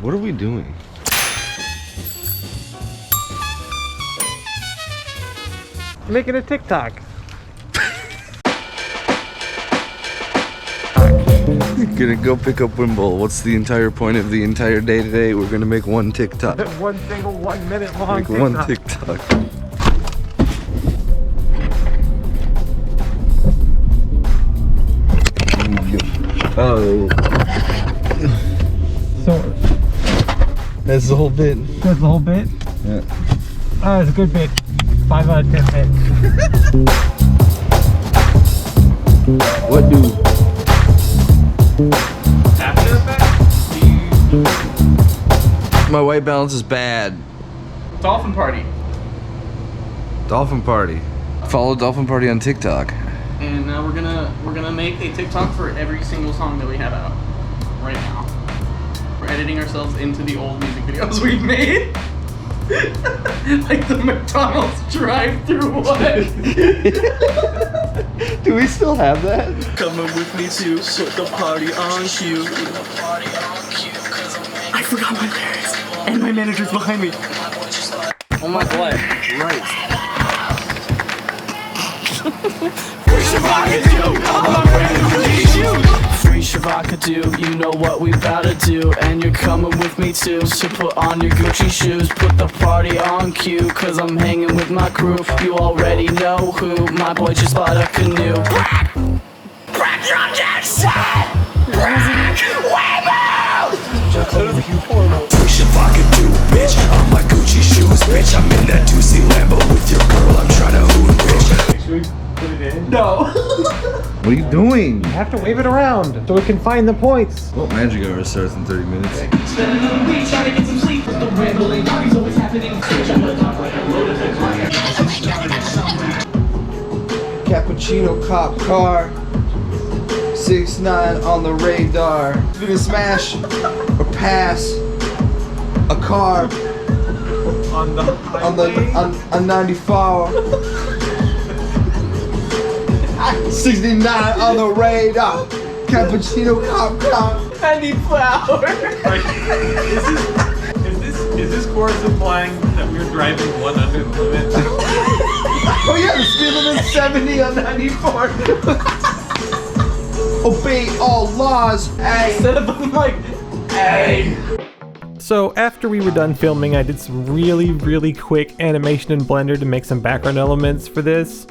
What are we doing? Making a TikTok. Gonna go pick up Wimble. What's the entire point of the entire day today? We're gonna make one TikTok. One single 1 minute long Make TikTok. one TikTok. Oh. So That's the whole bit. that's the whole bit? Yeah. Oh, it's a good bit. 5 out of 10 hit. What do? After Effects? My white balance is bad. Dolphin Party. Dolphin Party. Follow Dolphin Party on TikTok. And we're gonna make a TikTok for every single song that we have out right now. We're editing ourselves into the old music videos we've made. Like the McDonald's drive-through one. Do we still have that? Coming with me to put the party on cue. I forgot my lyrics. And my manager's behind me. Oh my god. Right. Free Shavakadu, you know what we bout to do. And you're coming with me too, so put on your Gucci shoes. Put the party on cue, cause I'm hanging with my crew. You already know who, my boy just bought a canoe. Brack your Jackson! Brack! Free Shavakadu, bitch, on my Gucci shoes, bitch. I'm in that 2C Lambo with your girl, I'm tryna hoon, bitch. Should we put it in? No. What are you doing? You have to wave it around so we can find the points. Well, Magic Hour starts in 30 minutes. Spend another week trying to get some sleep. The rambling party's always happening. Cappuccino cop car, 6'9" on the radar. You can smash or pass a car On the on 94. 69 on the radar. Cappuccino cop car. I need flour. Is this chorus implying that we're driving one under the limit? Oh yeah, the speed limit's 70 on 94. Obey all laws. Ay. Instead of like, hey. So after we were done filming, I did some really quick animation in Blender to make some background elements for this.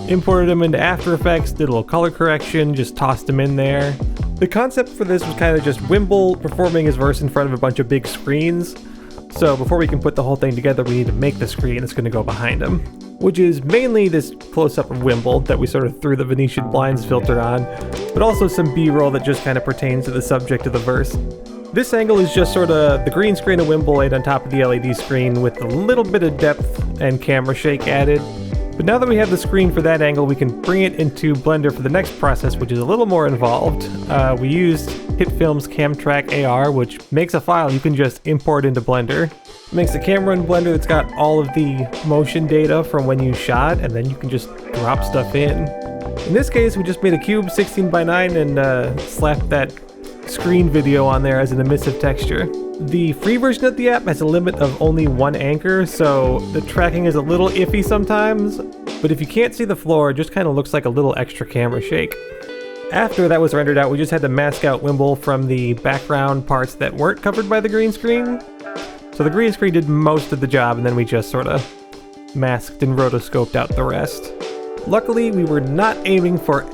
Imported them into After Effects, did a little color correction, just tossed them in there. The concept for this was kind of just Wimble performing his verse in front of a bunch of big screens. So before we can put the whole thing together, we need to make the screen that's going to go behind him, which is mainly this close-up of Wimble that we sort of threw the Venetian blinds filter on, but also some B-roll that just kind of pertains to the subject of the verse. This angle is just sort of the green screen of Wimble laid on top of the LED screen with a little bit of depth and camera shake added. But now that we have the screen for that angle, we can bring it into Blender for the next process, which is a little more involved. We used HitFilm's Camtrack AR, which makes a file you can just import into Blender. It makes a camera in Blender that's got all of the motion data from when you shot, and then you can just drop stuff in. In this case, we just made a cube 16:9 and slapped that screen video on there as an emissive texture. The free version of the app has a limit of only 1 anchor, so the tracking is a little iffy sometimes, but if you can't see the floor, it just kind of looks like a little extra camera shake. After that was rendered out, we just had to mask out Wimble from the background parts that weren't covered by the green screen. So the green screen did most of the job, and then we just sort of masked and rotoscoped out the rest. Luckily, we were not aiming for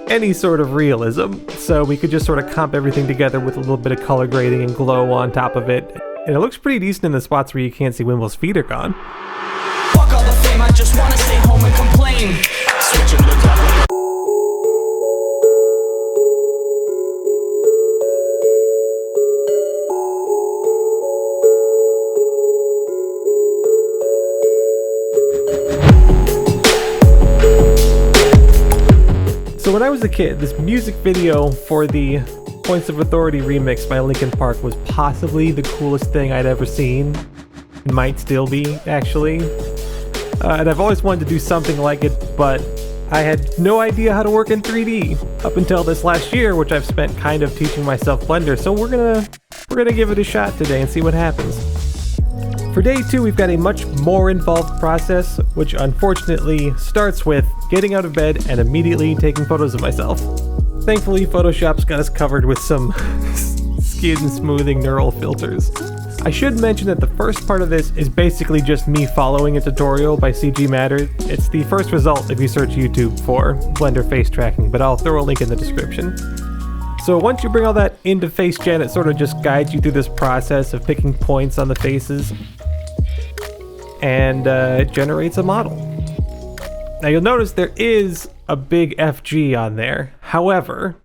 any sort of realism, so we could just sort of comp everything together with a little bit of color grading and glow on top of it. And it looks pretty decent in the spots where you can't see Wimble's feet are gone. Fuck all the fame, I just wanna stay home and complain. Switching the top. So when I was a kid, this music video for the Points of Authority remix by Linkin Park was possibly the coolest thing I'd ever seen. It might still be, actually. And I've always wanted to do something like it, but I had no idea how to work in 3D up until this last year, which I've spent kind of teaching myself Blender. So we're gonna we're gonna give it a shot today and see what happens. For day 2, we've got a much more involved process, which unfortunately starts with getting out of bed and immediately taking photos of myself. Thankfully, Photoshop's got us covered with some skin smoothing neural filters. I should mention that the first part of this is basically just me following a tutorial by CG Matter. It's the first result if you search YouTube for Blender face tracking, but I'll throw a link in the description. So once you bring all that into FaceGen, it sort of just guides you through this process of picking points on the faces, and it generates a model. Now you'll notice there is a big FG on there. However,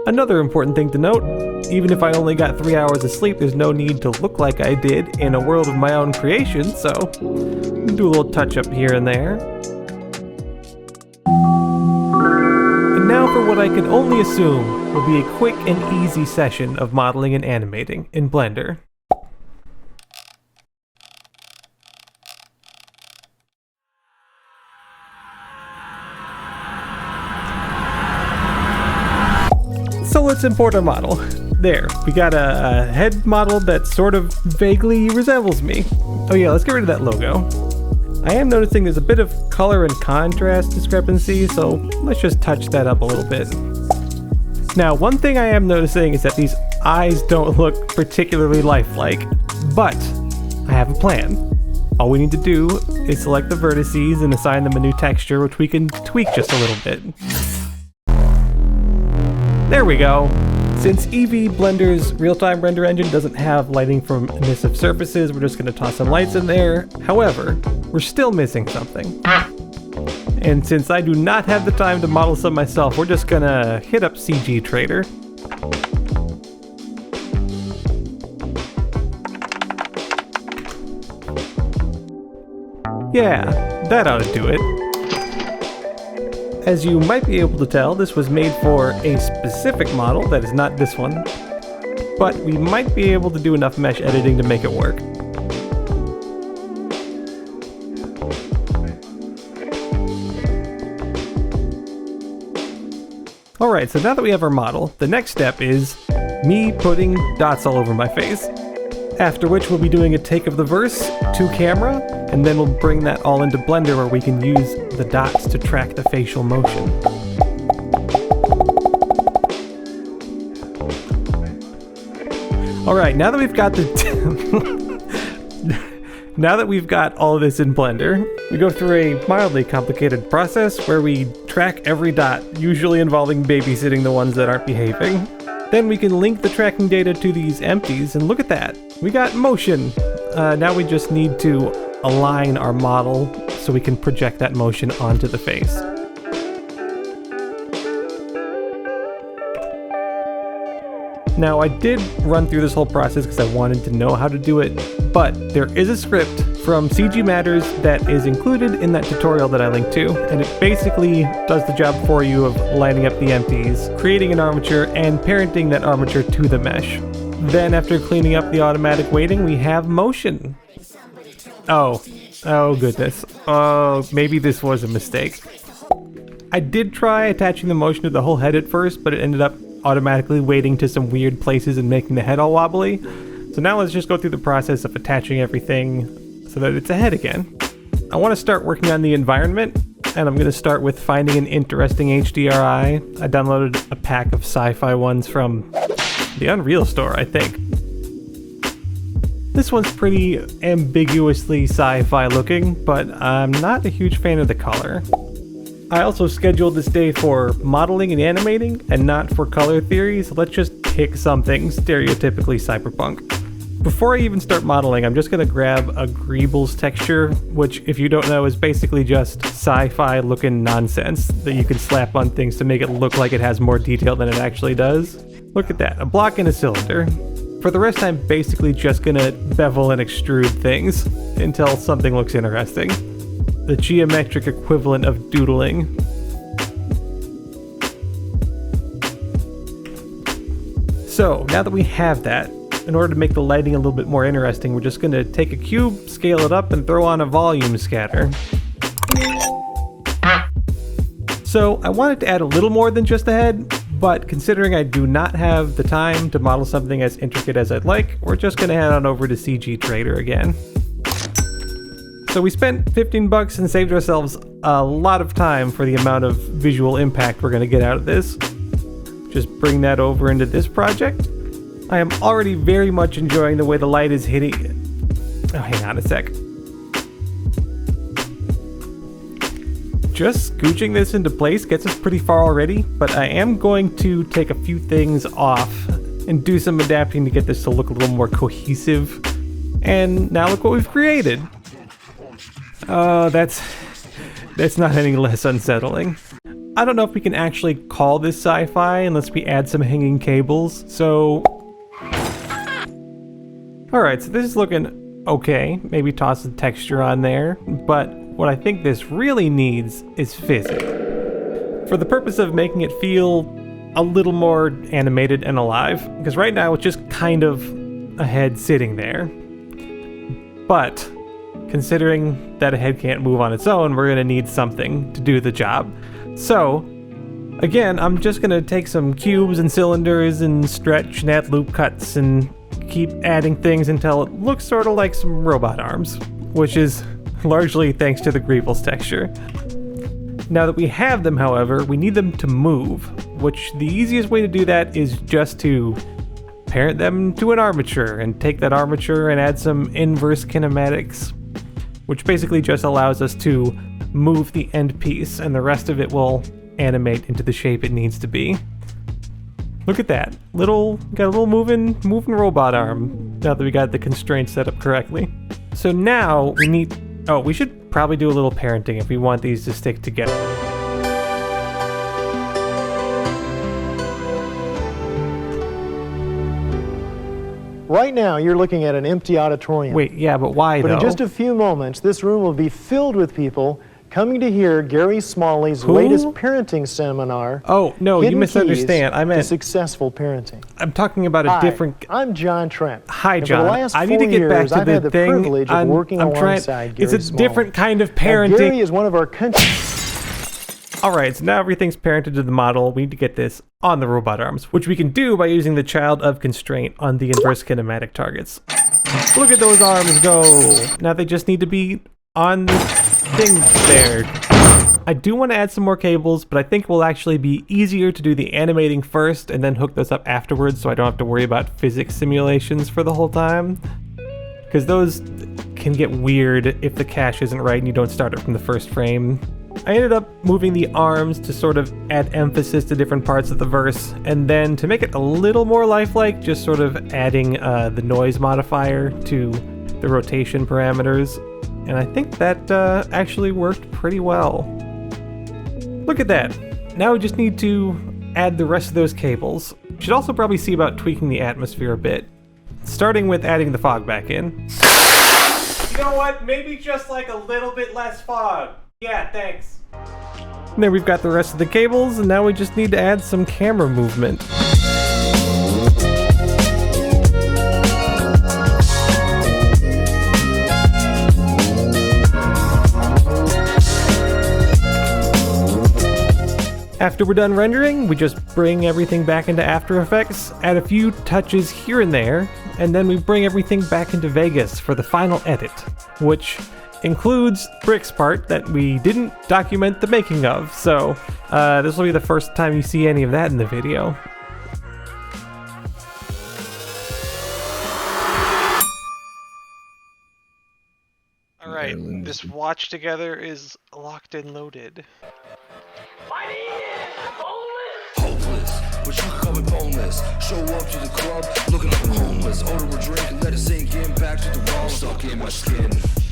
another important thing to note, even if I only got 3 hours of sleep, there's no need to look like I did in a world of my own creation, so do a little touch up here and there. And now for what I can only assume will be a quick and easy session of modeling and animating in Blender. So let's import our model. There, we got a head model that sort of vaguely resembles me. Oh yeah, let's get rid of that logo. I am noticing there's a bit of color and contrast discrepancy, so let's just touch that up a little bit. Now, one thing I am noticing is that these eyes don't look particularly lifelike, but I have a plan. All we need to do is select the vertices and assign them a new texture, which we can tweak just a little bit. There we go. Since Eevee Blender's real-time render engine doesn't have lighting from emissive surfaces, we're just going to toss some lights in there. However, we're still missing something. And since I do not have the time to model some myself, we're just going to hit up CG Trader. Yeah, that ought to do it. As you might be able to tell, this was made for a specific model that is not this one, but we might be able to do enough mesh editing to make it work. Alright, so now that we have our model, the next step is me putting dots all over my face. After which we'll be doing a take of the verse to camera, and then we'll bring that all into Blender where we can use the dots to track the facial motion. Alright, now that we've got now that we've got all of this in Blender, we go through a mildly complicated process where we track every dot, usually involving babysitting the ones that aren't behaving. Then we can link the tracking data to these empties, and look at that. We got motion. Now we just need to align our model so we can project that motion onto the face. Now I did run through this whole process because I wanted to know how to do it, but there is a script from CG Matters that is included in that tutorial that I linked to, and it basically does the job for you of lining up the empties, creating an armature, and parenting that armature to the mesh. Then after cleaning up the automatic weighting, we have motion. Oh goodness. Oh, maybe this was a mistake. I did try attaching the motion to the whole head at first, but it ended up automatically weighting to some weird places and making the head all wobbly. So now let's just go through the process of attaching everything so that it's a head again. I want to start working on the environment, and I'm going to start with finding an interesting HDRI. I downloaded a pack of sci-fi ones from the Unreal Store, I think. This one's pretty ambiguously sci-fi looking, but I'm not a huge fan of the color. I also scheduled this day for modeling and animating, and not for color theory, so let's just pick something stereotypically cyberpunk. Before I even start modeling, I'm just going to grab a Greebles texture, which, if you don't know, is basically just sci-fi looking nonsense that you can slap on things to make it look like it has more detail than it actually does. Look at that, a block and a cylinder. For the rest, I'm basically just going to bevel and extrude things until something looks interesting. The geometric equivalent of doodling. So, now that we have that, in order to make the lighting a little bit more interesting, we're just going to take a cube, scale it up, and throw on a volume scatter. So I wanted to add a little more than just a head, but considering I do not have the time to model something as intricate as I'd like, we're just going to head on over to CG Trader again. So we spent $15 and saved ourselves a lot of time for the amount of visual impact we're going to get out of this. Just bring that over into this project. I am already very much enjoying the way the light is hitting. Oh, hang on a sec. Just scooching this into place gets us pretty far already, but I am going to take a few things off and do some adapting to get this to look a little more cohesive. And now look what we've created. Oh, that's not any less unsettling. I don't know if we can actually call this sci-fi unless we add some hanging cables, so... Alright, so this is looking okay. Maybe toss some texture on there, but what I think this really needs is physics. For the purpose of making it feel a little more animated and alive, because right now it's just kind of a head sitting there. But considering that a head can't move on its own, we're going to need something to do the job. So, again, I'm just going to take some cubes and cylinders and stretch and add loop cuts and keep adding things until it looks sort of like some robot arms, which is largely thanks to the Greebles texture. Now that we have them, however, we need them to move, which the easiest way to do that is just to parent them to an armature and take that armature and add some inverse kinematics, which basically just allows us to move the end piece and the rest of it will animate into the shape it needs to be. Look at that. Got a little moving robot arm now that we got the constraints set up correctly. So now we need... Oh, we should probably do a little parenting if we want these to stick together. Right now, you're looking at an empty auditorium. Wait, yeah, but why though? But in just a few moments, this room will be filled with people coming to hear Gary Smalley's latest parenting seminar. Oh, no, you misunderstand. I meant successful parenting. I'm talking about a different... I'm John Trent. Hi, and John. For the last I need to get back to I've had the the thing. privilege of working alongside Gary It's a different kind of parenting. Now, Gary is one of our country... Alright, so now everything's parented to the model. We need to get this on the robot arms, which we can do by using the child of constraint on the inverse kinematic targets. Look at those arms go! Now they just need to be on the thing there. I do want to add some more cables, but I think it will actually be easier to do the animating first and then hook those up afterwards so I don't have to worry about physics simulations for the whole time. Because those can get weird if the cache isn't right and you don't start it from the first frame. I ended up moving the arms to sort of add emphasis to different parts of the verse, and then to make it a little more lifelike, just sort of adding the noise modifier to the rotation parameters. And I think that actually worked pretty well. Look at that. Now we just need to add the rest of those cables. Should also probably see about tweaking the atmosphere a bit, starting with adding the fog back in. You know what? Maybe just like a little bit less fog. Yeah, thanks. And then we've got the rest of the cables, and now we just need to add some camera movement. After we're done rendering, we just bring everything back into After Effects, add a few touches here and there, and then we bring everything back into Vegas for the final edit, which includes Brick's part that we didn't document the making of, so this will be the first time you see any of that in the video. Alright, this watch together is locked and loaded. Hopeless, but you can come and boneless. Show up to the club, looking like I'm homeless. Order a drink and let it sink in. Back to the wall, stuck in my skin.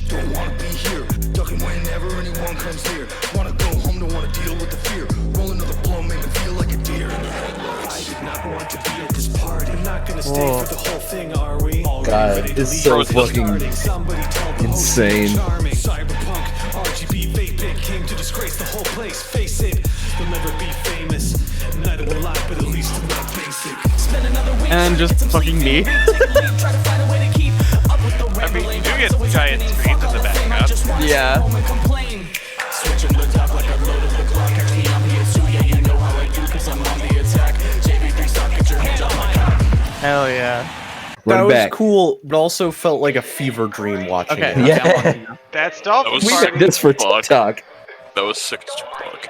Don't wanna be here, ducking whenever anyone comes near. Wanna go home, don't wanna deal with the fear. Roll another blunt, make me feel like a deer. I did not want to be at this party. I'm not gonna stay for the whole thing, are we? God, it's so fucking insane. Cyberpunk, RGB vaping came to disgrace the whole place. Face it, you'll never be famous. Neither will I, but at least I'm not basic. And just fucking me. Yeah. Switching the top like I loaded the clock. Catch me on PS2, yeah, you know how I do, cause I'm on the attack. JV3 stock, get your hands on my cock. Hell yeah. Run That it was back. cool, but also felt like a fever dream watching Okay. it. Yeah. That's Dolphin was We party. made this for Fuck. TikTok. That was sick as fuck.